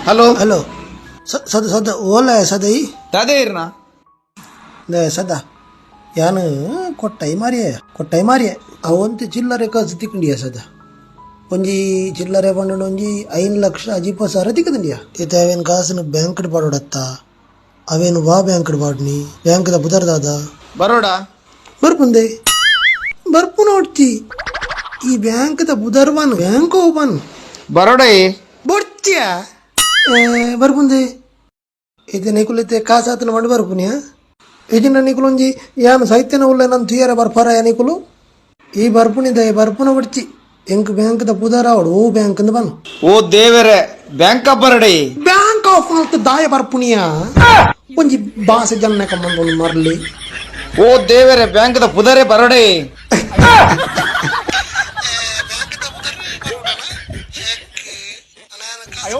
hello hello ಸದ ಸದ ಓಲ ಸದೈ ದಾದೇ Erna ಸದ ಯಾನು ಕೊಟ್ಟೈ ಮಾರಿಯೆ ಅವಂತ ಚಿಲ್ಲರೆ ಕಳ್ಸಿ ತಿಕ್ಕೊಂಡಿಯ ಸದ ಒಂಜಿ ಚಿಲ್ಲರೆ ಪಂಡು ಒಂಜಿ 5,00,000 ಅಜಿಪ ತಿಕ್ಕದಿಂಡಿಯ ಇತ ಅವೇನು ಕಾಸನ್ನು ಬ್ಯಾಂಕ್ ಪಾಡೋಡತ್ತ ಅವೇನು ವಾ ಬ್ಯಾಂಕ್ ಪಾಡ್ನಿ ಬ್ಯಾಂಕ್ದ ಬುದರ್ದಾದ ಬರೋಡಾ ಬರ್ಪುಂದೆ ಬರ್ಪು ನೋಡ್ತಿ ಈ ಬ್ಯಾಂಕ್ದ ಬುದರ್ವನ್ ಬ್ಯಾಂಕ್ ಓಪನ್ ಬರೋಡೇ ಬರ್ತೀಯ ಬರ್ಪುಂದೆ ಇದು ನಿಕುಲತೆ ಕಾಸಾತನ ಮಾಡಿ ಬರ್ಪುನಿಯ ಇದನ್ನ ನಿಕುಲೊಂಜಿ ಯಾನು ಸೈತ್ಯನ ಉಳ್ಳ ನನ್ನ ತುಯ್ಯರ ಬರ್ಪಾರ ನಿಕುಲು ಈ ಬರ್ಪುನಿದ ಬರ್ಪುನ ಬಿಡ್ತಿ ಎಂಕ್ ಬ್ಯಾಂಕ್ದ ಬುದರ ಅವಡು ಓ ಬ್ಯಾಂಕ್ ಅಂದ ಬನ್ ಓ ದೇವರೇ ಬ್ಯಾಂಕ್ ಬರಡೇ ಬ್ಯಾಂಕ್ ಆಫ್ ದಾಯ ಬರ್ಪುನಿಯ ಒಂಜಿ ಬಾಸ ಜನ್ನ ಕಮ್ಮಂದು ಮರ್ಲಿ ಓ ದೇವರೇ ಬ್ಯಾಂಕ್ದ ಪುದರೆ ಬರಡೇ ಅಯ್ಯೋ